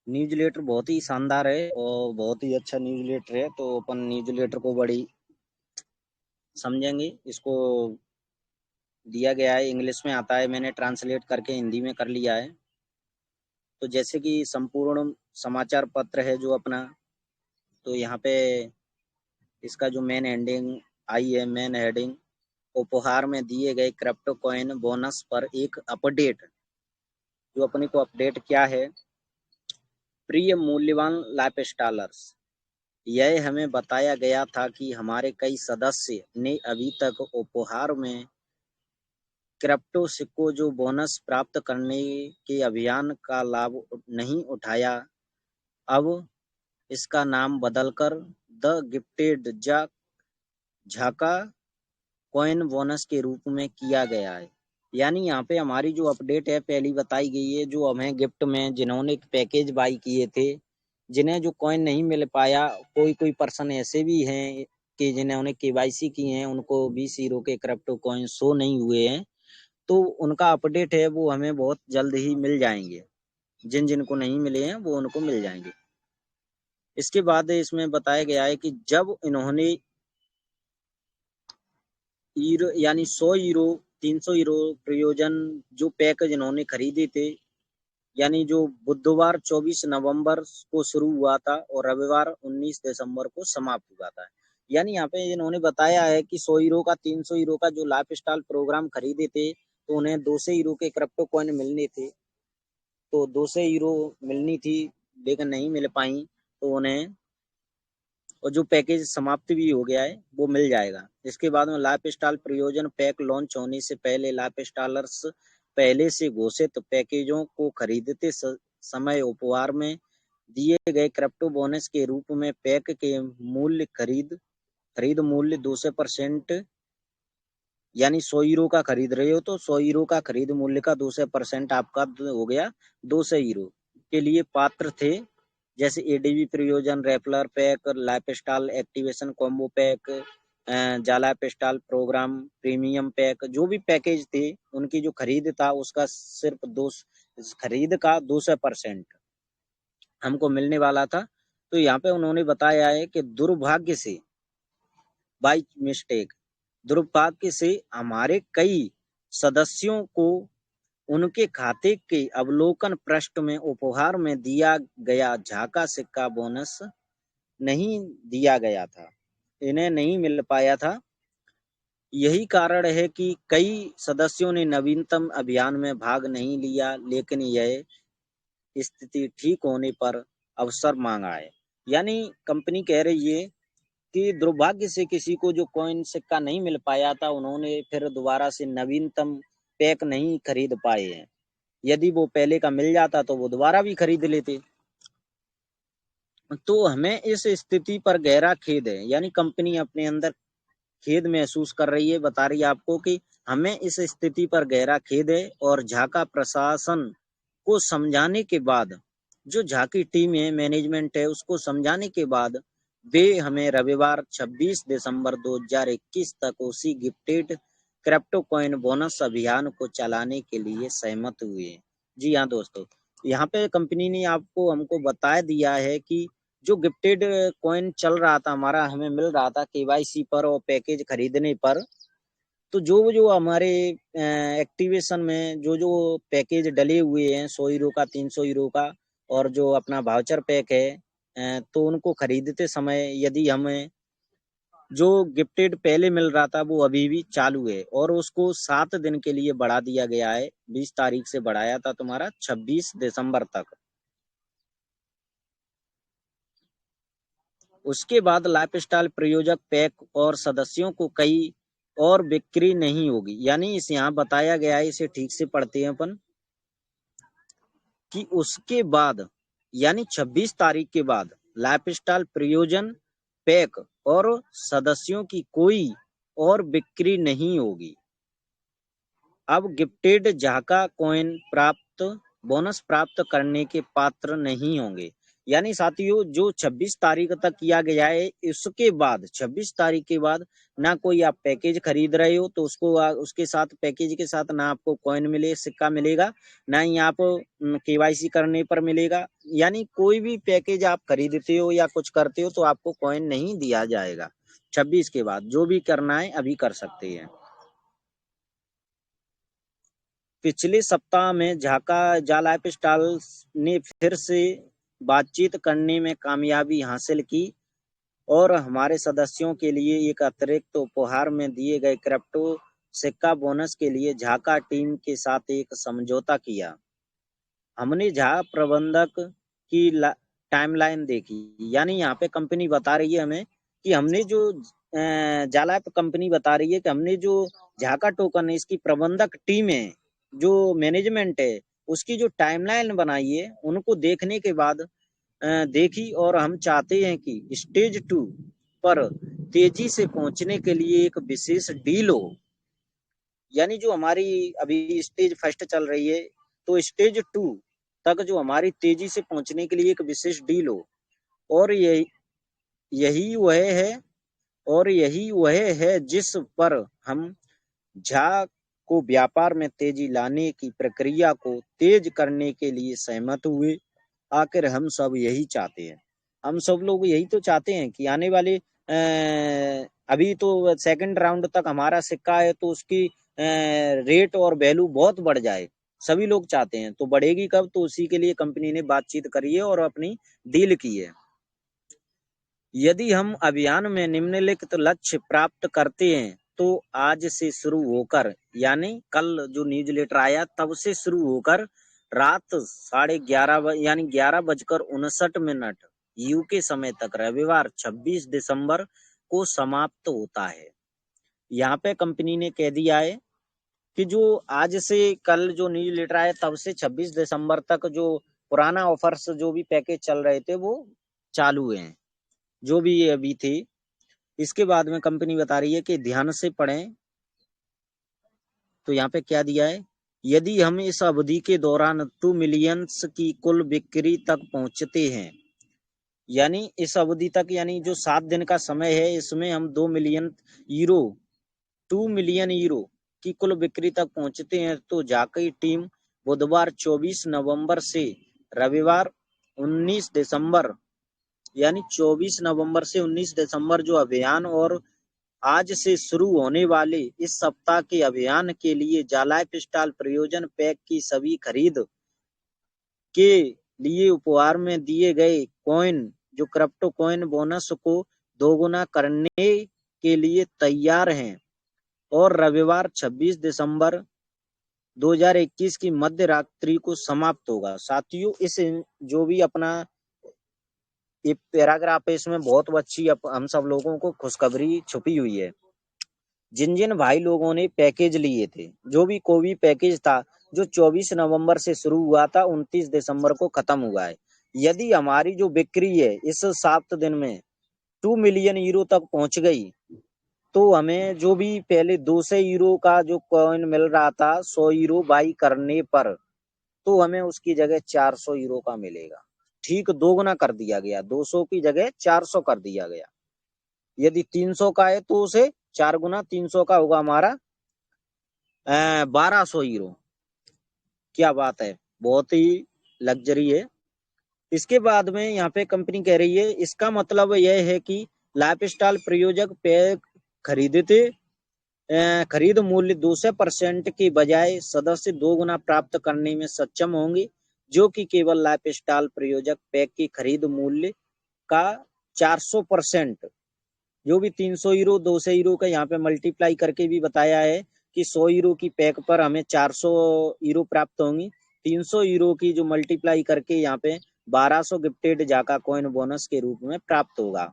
Newsletter बहुत ही शानदार है और बहुत ही अच्छा न्यूज़लेटर है। तो अपन न्यूज़लेटर को बड़ी समझेंगे। इसको दिया गया है, इंग्लिश में आता है, मैंने ट्रांसलेट करके हिंदी में कर लिया है। तो जैसे कि संपूर्ण समाचार पत्र है जो अपना, तो यहाँ पे इसका जो मेन हेडिंग आई है, मेन हेडिंग, उपहार में दिए गए क्रिप्टो कॉइन बोनस पर एक अपडेट। जो अपने को अपडेट क्या है, प्रिय मूल्यवान लाइफस्टाइलर्स, यह हमें बताया गया था कि हमारे कई सदस्य ने अभी तक उपहार में क्रिप्टो सिक्कों जो बोनस प्राप्त करने के अभियान का लाभ नहीं उठाया। अब इसका नाम बदलकर द गिफ्टेड झाका कॉइन बोनस के रूप में किया गया है। यानी यहाँ पे हमारी जो अपडेट है पहली बताई गई है, जो हमें गिफ्ट में जिन्होंने पैकेज बाई किए थे, जिन्हें जो कॉइन नहीं मिल पाया, कोई कोई पर्सन ऐसे भी हैं कि जिन्होंने केवाईसी की हैं, उनको 20 हीरो के क्रिप्टो कॉइन शो नहीं हुए हैं। तो उनका अपडेट है वो हमें बहुत जल्द ही मिल जाएंगे। जिन जिनको नहीं मिले हैं वो उनको मिल जाएंगे। इसके बाद इसमें बताया गया है कि जब इन्होंने हीरो यानी 100 हीरो 300 हीरो प्रयोजन जो पैक जिन्होंने खरीदे थे, यानी जो बुधवार 24 नवंबर को शुरू हुआ था और रविवार 19 दिसंबर को समाप्त हुआ था। यानी यहाँ पे इन्होंने बताया है कि 100 हीरो का 300 हीरो का जो लाइफ स्टाइल प्रोग्राम खरीदे थे, तो उन्हें 200 हीरो के क्रिप्टो कॉइन मिलने थे। तो 200 हीरो मिलनी थी लेकिन नहीं मिल पाई, तो उन्हें, और जो पैकेज समाप्त भी हो गया है, वो मिल जाएगा। इसके बाद में लाइफ स्टाइल प्रयोजन पैक लॉन्च होने से पहले लाइफ स्टाइलर्स पहले से घोषित पैकेजों को खरीदते समय उपहार में दिए गए क्रिप्टो बोनस के रूप में पैक के मूल्य खरीद मूल्य 200%, यानी 100 हीरो का खरीद रहे हो तो 100 हीरो का खरीद मूल्य का 200% आपका हो गया 200 हीरो के लिए पात्र थे। जैसे एडीबी प्रयोजन, रेफलर pack, lifestyle activation combo pack, जाला लाइफस्टाइल प्रोग्राम प्रीमियम पैक, जो भी पैकेज थे उनकी जो खरीद था उसका सिर्फ दो खरीद का 200% हमको मिलने वाला था। तो यहाँ पे उन्होंने बताया है कि दुर्भाग्य से, बाई मिस्टेक, दुर्भाग्य से हमारे कई सदस्यों को उनके खाते के अवलोकन पृष्ठ में उपहार में दिया गया झाका सिक्का बोनस नहीं दिया गया था, इन्हें नहीं मिल पाया था। यही कारण है कि कई सदस्यों ने नवीनतम अभियान में भाग नहीं लिया, लेकिन यह स्थिति ठीक होने पर अवसर मांगा है। यानी कंपनी कह रही है कि दुर्भाग्य से किसी को जो कॉइन सिक्का नहीं मिल पाया था, उन्होंने फिर दोबारा से नवीनतम पैक नहीं खरीद पाए हैं। यदि वो पहले का मिल जाता तो वो दोबारा भी खरीद लेते। तो हमें इस स्थिति पर गहरा खेद है, यानी कंपनी अपने अंदर खेद महसूस कर रही है, बता रही है आपको कि हमें इस स्थिति पर गहरा खेद है। और झाका प्रशासन को समझाने के बाद, जो झाकी टीम है, मैनेजमेंट है, उसको समझाने के बाद वे हमें रविवार 26 दिसंबर 2021 तक उसी गिफ्टेड क्रिप्टो कॉइन बोनस अभियान को चलाने के लिए सहमत हुए। जी हाँ दोस्तों, यहाँ पे कंपनी ने आपको हमको बता दिया है कि जो गिफ्टेड कॉइन चल रहा था हमारा, हमें मिल रहा था केवाईसी पर और पैकेज खरीदने पर, तो जो जो हमारे एक्टिवेशन में जो जो पैकेज डले हुए हैं 100 हीरो का 300 हीरो का और जो अपना वाउचर पैक है, तो उनको खरीदते समय यदि हमें जो गिफ्टेड पहले मिल रहा था वो अभी भी चालू है और उसको 7 दिन के लिए बढ़ा दिया गया है। 20 तारीख से बढ़ाया था तुम्हारा 26 दिसंबर तक। उसके बाद लाइफस्टाइल प्रायोजक पैक और सदस्यों को कई और बिक्री नहीं होगी। यानी इस यहाँ बताया गया है, इसे ठीक से पढ़ते हैं अपन, कि उसके बाद यानी 26 तारीख के बाद लाइफस्टाइल प्रयोजन पैक और सदस्यों की कोई और बिक्री नहीं होगी। अब गिफ्टेड झाका कॉइन प्राप्त बोनस प्राप्त करने के पात्र नहीं होंगे। यानी साथियों जो 26 तारीख तक किया गया है, इसके बाद 26 तारीख के बाद ना कोई आप पैकेज खरीद रहे हो तो उसको उसके साथ पैकेज के साथ ना आपको कॉइन मिले सिक्का मिलेगा, ना ही आप केवाईसी करने पर मिलेगा। यानी कोई भी पैकेज आप खरीदते हो या कुछ करते हो तो आपको कॉइन नहीं दिया जाएगा। 26 के बाद जो भी करना है अभी कर सकते हैं। पिछले सप्ताह में झाका लाइफ स्टाइल ने फिर से बातचीत करने में कामयाबी हासिल की और हमारे सदस्यों के लिए एक अतिरिक्त उपहार में दिए गए क्रिप्टो सिक्का बोनस के लिए झाका टीम के साथ एक समझौता किया। हमने झा प्रबंधक की टाइमलाइन देखी, यानी यहाँ पे कंपनी बता रही है हमें कि हमने जो जाला कंपनी बता रही है कि हमने जो झाका टोकन है इसकी प्रबंधक टीम है, जो मैनेजमेंट है, उसकी जो टाइमलाइन बनाई है उनको देखने के बाद देखी और हम चाहते हैं कि स्टेज 2 पर तेजी से पहुंचने के लिए एक विशेष डील हो। यानी जो हमारी अभी स्टेज 1 चल रही है तो स्टेज 2 तक जो हमारी तेजी से पहुंचने के लिए एक विशेष डील हो। और यही वह है यही वह है जिस पर हम झा को व्यापार में तेजी लाने की प्रक्रिया को तेज करने के लिए सहमत हुए। आखिर हम सब यही चाहते हैं, हम सब लोग यही तो चाहते हैं कि आने वाले अभी तो सेकंड राउंड तक हमारा सिक्का है तो उसकी रेट और वैल्यू बहुत बढ़ जाए, सभी लोग चाहते हैं। तो बढ़ेगी कब, तो उसी के लिए कंपनी ने बातचीत करी है और अपनी डील की है। यदि हम अभियान में निम्नलिखित लक्ष्य प्राप्त करते हैं तो आज से शुरू होकर, यानी कल जो न्यूज लेटर आया तब से शुरू होकर रात 11:30 यानी 11:59 यूके समय तक रविवार 26 दिसंबर को समाप्त होता है। यहाँ पे कंपनी ने कह दिया है कि जो आज से कल जो न्यूज लेटर आया तब से 26 दिसंबर तक जो पुराना ऑफर्स जो भी पैकेज चल रहे थे वो चालू हैं, जो भी ये अभी थे। इसके बाद में कंपनी बता रही है कि ध्यान से पढ़ें। तो यहाँ पे क्या दिया है, यदि हम इस अवधि के दौरान 2 मिलियंस की कुल बिक्री तक पहुंचते हैं, यानी इस अवधि तक यानी जो 7 दिन का समय है इसमें हम 2 मिलियन यूरो की कुल बिक्री तक पहुंचते हैं तो जाकी टीम बुधवार 24 नवंबर से रविवार 19 दिसंबर यानी 24 नवंबर से 19 दिसंबर जो अभियान और आज से शुरू होने वाले इस सप्ताह के अभियान के लिए लाइफ स्टाइल प्रयोजन पैक की सभी खरीद के लिए उपहार में दिए गए कॉइन जो क्रिप्टो कॉइन बोनस को दोगुना करने के लिए तैयार हैं और रविवार 26 दिसंबर 2021 की मध्य रात्रि को समाप्त होगा। साथियों इस जो भी अपना ये पैराग्राफ है इसमें बहुत अच्छी हम सब लोगों को खुशखबरी छुपी हुई है। जिन जिन भाई लोगों ने पैकेज लिए थे, जो भी कोई भी पैकेज था जो 24 नवंबर से शुरू हुआ था 29 दिसंबर को खत्म हुआ है, यदि हमारी जो बिक्री है इस 7 दिन में 2 मिलियन यूरो तक पहुंच गई तो हमें जो भी पहले 200 यूरो का जो कॉइन मिल रहा था 100 यूरो बाई करने पर, तो हमें उसकी जगह 400 यूरो का मिलेगा। ठीक दोगुना कर दिया गया, 200 की जगह 400 कर दिया गया। यदि 300 का है तो उसे 4 गुना 300 का होगा हमारा 1200 यूरो। क्या बात है, बहुत ही लग्जरी है। इसके बाद में यहाँ पे कंपनी कह रही है इसका मतलब यह है कि लाइफ स्टाइल प्रायोजक पैक खरीदते खरीद मूल्य 200% के बजाय सदस्य 2 गुना प्राप्त करने में सक्षम होंगे, जो कि केवल लाइफ स्टाइल प्रायोजक पैक की खरीद मूल्य का 400%, जो भी 300 यूरो 200 यूरो का यहाँ पे मल्टीप्लाई करके भी बताया है कि 100 यूरो की पैक पर हमें 400 यूरो प्राप्त होंगी। 300 यूरो की जो मल्टीप्लाई करके यहाँ पे 1200 गिफ्टेड जाका कॉइन बोनस के रूप में प्राप्त होगा।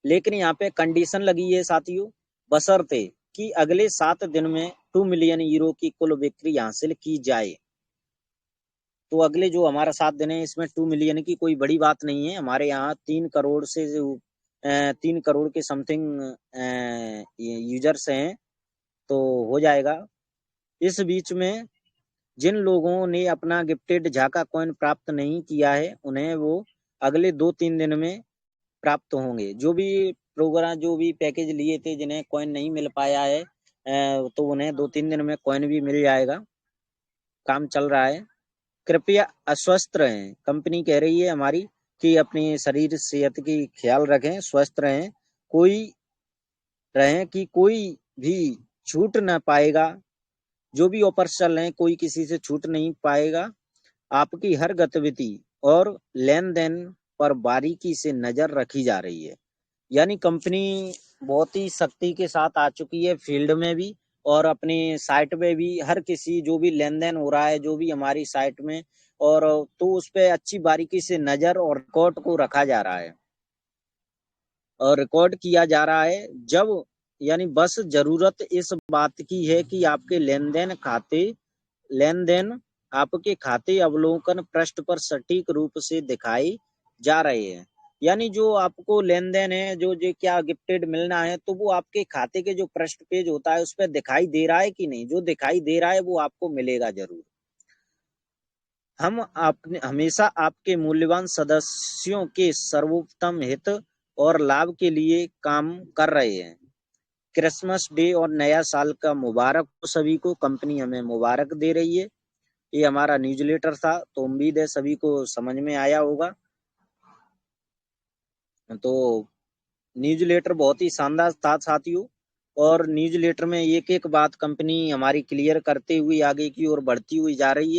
लेकिन यहाँ पे कंडीशन लगी है साथियों, बशर्ते कि अगले 7 दिन में 2 मिलियन यूरो की कुल बिक्री हासिल की जाए। तो अगले जो हमारा 7 दिन है इसमें 2 मिलियन की कोई बड़ी बात नहीं है, हमारे यहाँ 3 करोड़ से 3 करोड़ के समथिंग यूजर्स हैं तो हो जाएगा। इस बीच में जिन लोगों ने अपना गिफ्टेड झाका कॉइन प्राप्त नहीं किया है उन्हें वो अगले 2-3 दिन में प्राप्त होंगे। जो भी प्रोग्राम जो भी पैकेज लिए थे जिन्हें कॉइन नहीं मिल पाया है तो उन्हें 2-3 दिन में कॉइन भी मिल जाएगा। काम चल रहा है। कृपया अस्वस्थ रहें। कंपनी कह रही है हमारी कि अपनी शरीर सेहत की ख्याल रखें, स्वस्थ रहें, कोई भी छूट ना पाएगा। जो भी ऑफर्स चल रहे हैं कोई किसी से छूट नहीं पाएगा। आपकी हर गतिविधि और लेन-देन पर बारीकी से नजर रखी जा रही है। यानी कंपनी बहुत ही सख्ती के साथ आ चुकी है फील्ड में भी और अपनी साइट पे भी। हर किसी जो भी लेन देन हो रहा है जो भी हमारी साइट में और तो उस पे अच्छी बारीकी से नजर और रिकॉर्ड को रखा जा रहा है और रिकॉर्ड किया जा रहा है। जब यानी बस जरूरत इस बात की है कि आपके लेन देन आपके खाते अवलोकन पृष्ठ पर सटीक रूप से दिखाई जा रहे हैं। यानी जो आपको लेन देन है जो क्या गिफ्टेड मिलना है तो वो आपके खाते के जो पृष्ठ पेज होता है उस पर दिखाई दे रहा है कि नहीं। जो दिखाई दे रहा है वो आपको मिलेगा जरूर। हम आपने हमेशा आपके मूल्यवान सदस्यों के सर्वोत्तम हित और लाभ के लिए काम कर रहे हैं। क्रिसमस डे और नया साल का मुबारक हो सभी को। कंपनी हमें मुबारक दे रही है। ये हमारा न्यूज़लेटर था तो उम्मीद है सभी को समझ में आया होगा। तो न्यूज़लेटर बहुत ही शानदार था साथियों और न्यूज़लेटर में एक एक बात कंपनी हमारी क्लियर करते हुए आगे की ओर बढ़ती हुई जा रही है।